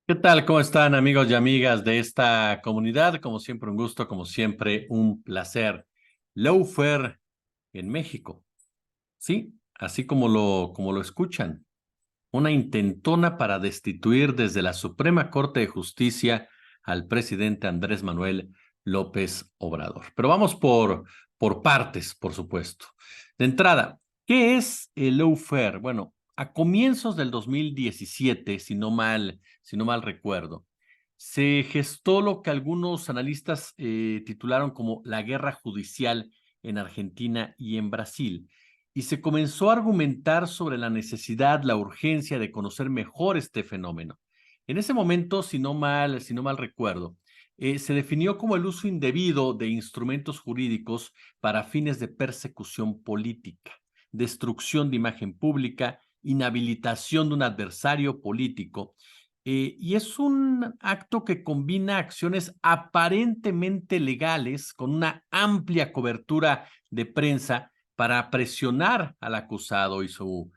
¿Qué tal? ¿Cómo están amigos y amigas de esta comunidad? Como siempre, un gusto, como siempre, un placer. Lawfare en México, sí, así como lo escuchan. Una intentona para destituir desde la Suprema Corte de Justicia al presidente Andrés Manuel López Obrador. Pero vamos por partes, por supuesto. De entrada, ¿qué es el lawfare? Bueno, a comienzos del 2017, si no mal recuerdo, se gestó lo que algunos analistas titularon como la guerra judicial en Argentina y en Brasil y se comenzó a argumentar sobre la necesidad, la urgencia de conocer mejor este fenómeno. En ese momento, si no mal recuerdo, se definió como el uso indebido de instrumentos jurídicos para fines de persecución política, destrucción de imagen pública, inhabilitación de un adversario político. Y es un acto que combina acciones aparentemente legales con una amplia cobertura de prensa para presionar al acusado y su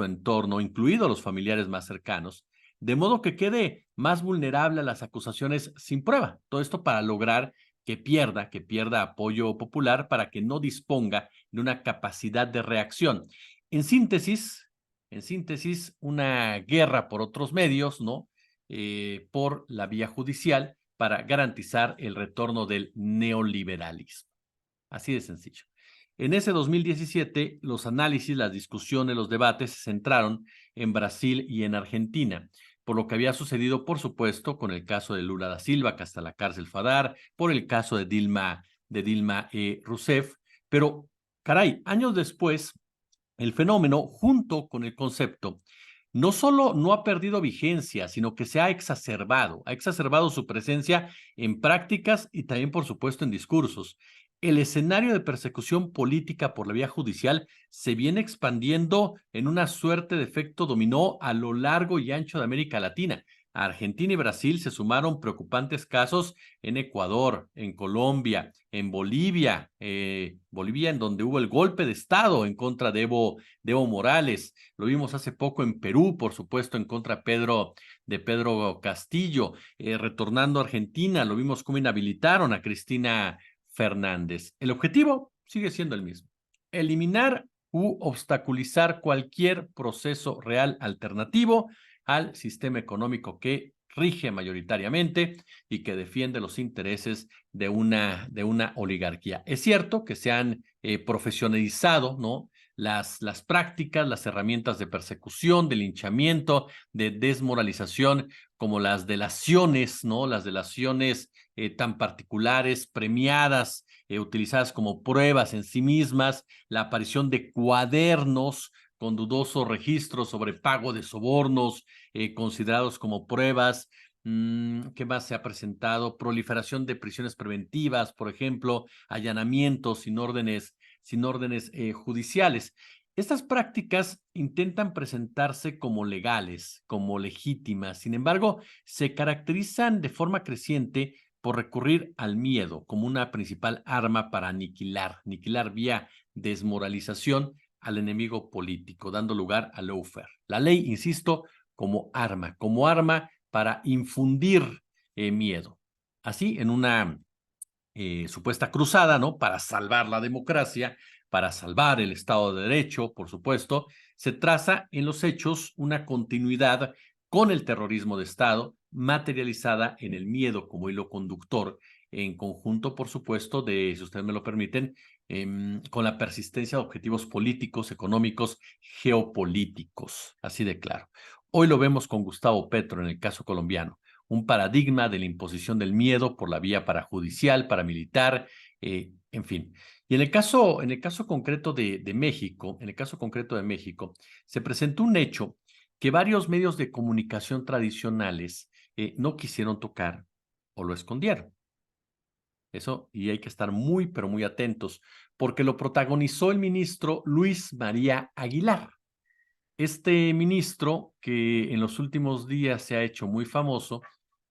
entorno, incluidos los familiares más cercanos, de modo que quede más vulnerable a las acusaciones sin prueba. Todo esto para lograr que pierda apoyo popular para que no disponga de una capacidad de reacción. En síntesis, una guerra por otros medios, ¿no? Por la vía judicial para garantizar el retorno del neoliberalismo. Así de sencillo. En ese 2017, los análisis, las discusiones, los debates se centraron en Brasil y en Argentina, por lo que había sucedido, por supuesto, con el caso de Lula da Silva, que hasta la cárcel fue a dar, por el caso de Dilma Rousseff, pero, caray, años después, el fenómeno, junto con el concepto, no solo no ha perdido vigencia, sino que se ha exacerbado su presencia en prácticas y también, por supuesto, en discursos. El escenario de persecución política por la vía judicial se viene expandiendo en una suerte de efecto dominó a lo largo y ancho de América Latina. Argentina y Brasil se sumaron preocupantes casos en Ecuador, en Colombia, en Bolivia en donde hubo el golpe de Estado en contra de Evo Morales. Lo vimos hace poco en Perú, por supuesto, en contra de Pedro Castillo. Retornando a Argentina, lo vimos cómo inhabilitaron a Cristina Fernández. El objetivo sigue siendo el mismo: eliminar u obstaculizar cualquier proceso real alternativo al sistema económico que rige mayoritariamente y que defiende los intereses de una oligarquía. Es cierto que se han profesionalizado, ¿no? Las prácticas, las herramientas de persecución, de linchamiento, de desmoralización, como las delaciones, ¿no? Las delaciones tan particulares, premiadas, utilizadas como pruebas en sí mismas, la aparición de cuadernos con dudoso registro sobre pago de sobornos, considerados como pruebas. ¿Qué más se ha presentado? Proliferación de prisiones preventivas, por ejemplo, allanamientos sin órdenes judiciales. Estas prácticas intentan presentarse como legales, como legítimas. Sin embargo, se caracterizan de forma creciente por recurrir al miedo como una principal arma para aniquilar vía desmoralización al enemigo político, dando lugar al lawfare. La ley, insisto, como arma para infundir miedo. Así, en una supuesta cruzada, ¿no? Para salvar la democracia, para salvar el Estado de Derecho, por supuesto, se traza en los hechos una continuidad con el terrorismo de Estado, materializada en el miedo como hilo conductor, en conjunto, por supuesto, si ustedes me lo permiten, con la persistencia de objetivos políticos, económicos, geopolíticos, así de claro. Hoy lo vemos con Gustavo Petro en el caso colombiano, un paradigma de la imposición del miedo por la vía parajudicial, paramilitar, en fin. Y en el caso concreto de México, se presentó un hecho que varios medios de comunicación tradicionales no quisieron tocar o lo escondieron. Eso, y hay que estar muy, pero muy atentos, porque lo protagonizó el ministro Luis María Aguilar. Este ministro que en los últimos días se ha hecho muy famoso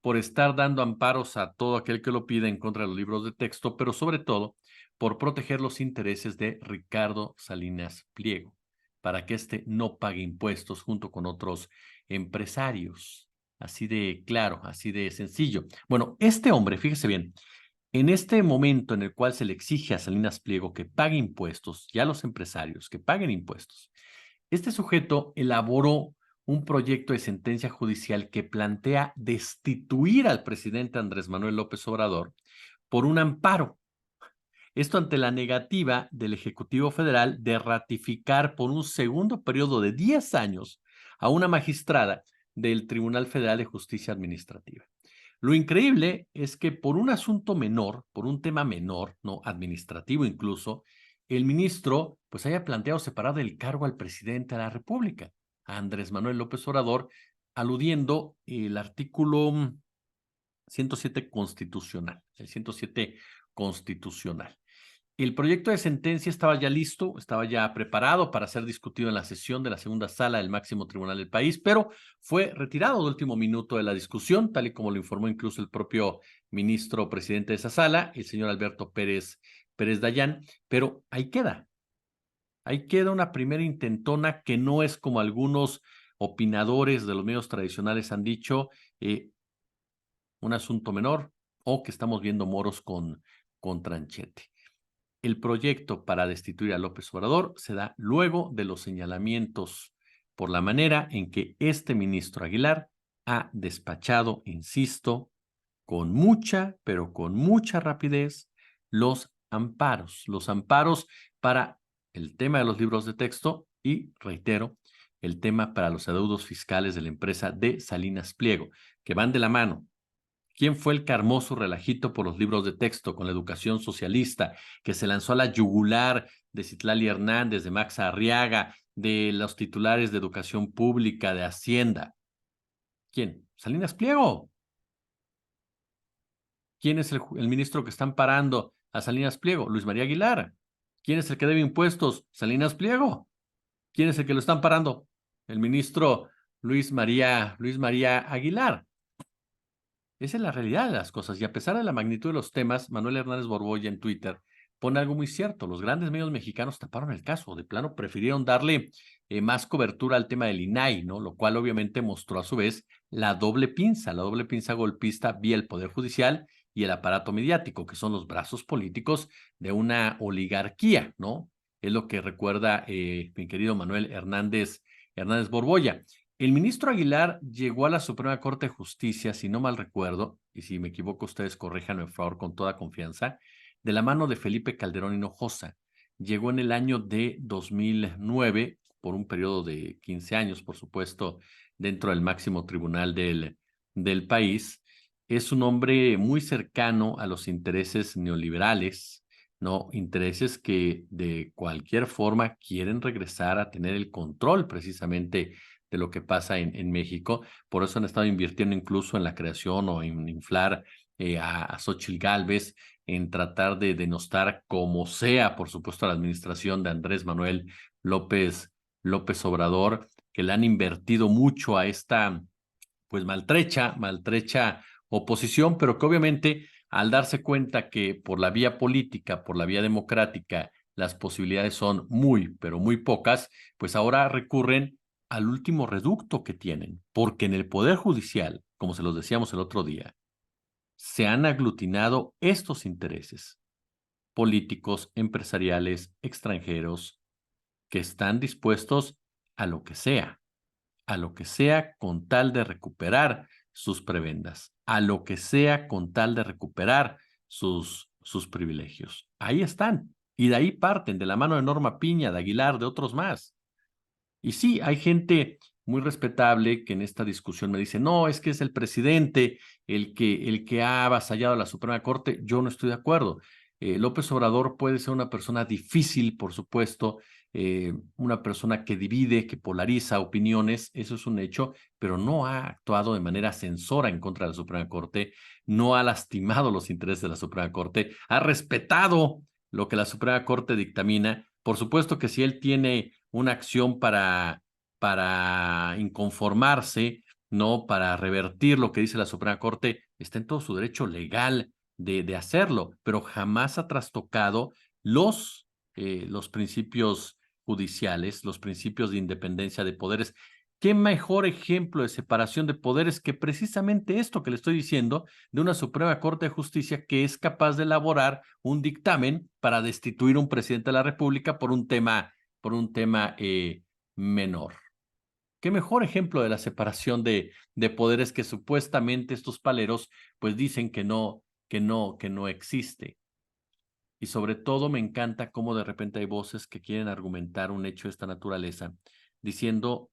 por estar dando amparos a todo aquel que lo pide en contra de los libros de texto, pero sobre todo por proteger los intereses de Ricardo Salinas Pliego, para que éste no pague impuestos junto con otros empresarios. así de claro, así de sencillo. Bueno, este hombre, fíjese bien, en este momento en el cual se le exige a Salinas Pliego que pague impuestos, y a los empresarios que paguen impuestos, este sujeto elaboró un proyecto de sentencia judicial que plantea destituir al presidente Andrés Manuel López Obrador por un amparo. Esto ante la negativa del Ejecutivo Federal de ratificar por un segundo periodo de 10 años a una magistrada del Tribunal Federal de Justicia Administrativa. Lo increíble es que por un asunto menor, por un tema menor, no administrativo incluso, el ministro pues haya planteado separar del cargo al presidente de la República, a Andrés Manuel López Obrador, aludiendo el artículo 107 constitucional, el 107 constitucional. El proyecto de sentencia estaba ya listo, estaba ya preparado para ser discutido en la sesión de la segunda sala del máximo tribunal del país, pero fue retirado de último minuto de la discusión, tal y como lo informó incluso el propio ministro presidente de esa sala, el señor Alberto Pérez Dayán, pero ahí queda una primera intentona que no es como algunos opinadores de los medios tradicionales han dicho, un asunto menor o que estamos viendo moros con tranchete. El proyecto para destituir a López Obrador se da luego de los señalamientos por la manera en que este ministro Aguilar ha despachado, insisto, con mucha, pero con mucha rapidez, los amparos para el tema de los libros de texto y, reitero, el tema para los adeudos fiscales de la empresa de Salinas Pliego, que van de la mano. ¿Quién fue el que armó su relajito por los libros de texto con la educación socialista, que se lanzó a la yugular de Citlali Hernández, de Max Arriaga, de los titulares de educación pública, de Hacienda? ¿Quién? Salinas Pliego. ¿Quién es el ministro que está amparando a Salinas Pliego? Luis María Aguilar. ¿Quién es el que debe impuestos? Salinas Pliego. ¿Quién es el que lo está amparando? El ministro Luis María Aguilar. Esa es la realidad de las cosas. Y a pesar de la magnitud de los temas, Manuel Hernández Borbolla en Twitter pone algo muy cierto. Los grandes medios mexicanos taparon el caso. De plano, prefirieron darle más cobertura al tema del INAI, ¿no? Lo cual obviamente mostró a su vez la doble pinza golpista vía el Poder Judicial y el aparato mediático, que son los brazos políticos de una oligarquía, ¿no? Es lo que recuerda mi querido Manuel Hernández Borbolla. El ministro Aguilar llegó a la Suprema Corte de Justicia, si no mal recuerdo, y si me equivoco ustedes corríjanme por favor con toda confianza, de la mano de Felipe Calderón Hinojosa. Llegó en el año de 2009, por un periodo de 15 años, por supuesto, dentro del máximo tribunal del país. Es un hombre muy cercano a los intereses neoliberales, ¿no? Intereses que de cualquier forma quieren regresar a tener el control precisamente de lo que pasa en México. Por eso han estado invirtiendo incluso en la creación o en inflar a Xóchitl Gálvez, en tratar de denostar como sea, por supuesto, a la administración de Andrés Manuel López Obrador, que le han invertido mucho a esta pues maltrecha oposición, pero que obviamente al darse cuenta que por la vía política, por la vía democrática, las posibilidades son muy, pero muy pocas, pues ahora recurren al último reducto que tienen, porque en el Poder Judicial, como se los decíamos el otro día, se han aglutinado estos intereses políticos, empresariales, extranjeros, que están dispuestos a lo que sea con tal de recuperar sus prebendas, a lo que sea con tal de recuperar sus privilegios. Ahí están. Y de ahí parten, de la mano de Norma Piña, de Aguilar, de otros más. Y sí, hay gente muy respetable que en esta discusión me dice, no, es que es el presidente el que ha avasallado a la Suprema Corte. Yo no estoy de acuerdo. López Obrador puede ser una persona difícil, por supuesto, una persona que divide, que polariza opiniones, eso es un hecho, pero no ha actuado de manera censora en contra de la Suprema Corte, no ha lastimado los intereses de la Suprema Corte, ha respetado lo que la Suprema Corte dictamina. Por supuesto que si él tiene una acción para inconformarse, ¿no? Para revertir lo que dice la Suprema Corte, está en todo su derecho legal de hacerlo, pero jamás ha trastocado los principios judiciales, los principios de independencia de poderes, ¿Qué mejor ejemplo de separación de poderes que precisamente esto que le estoy diciendo de una Suprema Corte de Justicia que es capaz de elaborar un dictamen para destituir a un presidente de la República por un tema menor? ¿Qué mejor ejemplo de la separación de poderes que supuestamente estos paleros pues dicen que no existe? Y sobre todo me encanta cómo de repente hay voces que quieren argumentar un hecho de esta naturaleza diciendo,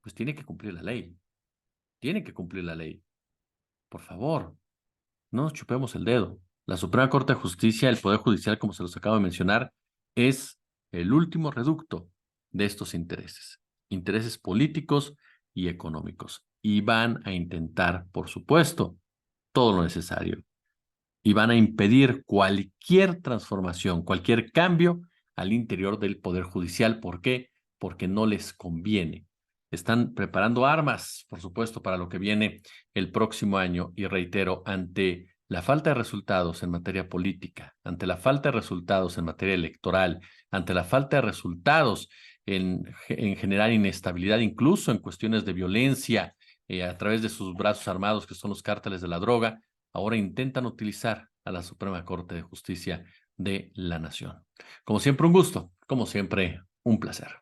pues tiene que cumplir la ley, tiene que cumplir la ley. Por favor, no nos chupemos el dedo. La Suprema Corte de Justicia, el Poder Judicial, como se los acabo de mencionar, es el último reducto de estos intereses políticos y económicos. Y van a intentar, por supuesto, todo lo necesario. Y van a impedir cualquier transformación, cualquier cambio al interior del Poder Judicial. ¿Por qué? Porque no les conviene. Están preparando armas, por supuesto, para lo que viene el próximo año. Y reitero, ante la falta de resultados en materia política, ante la falta de resultados en materia electoral, ante la falta de resultados en generar inestabilidad, incluso en cuestiones de violencia, a través de sus brazos armados, que son los cárteles de la droga, ahora intentan utilizar a la Suprema Corte de Justicia de la Nación. Como siempre, un gusto, como siempre, un placer.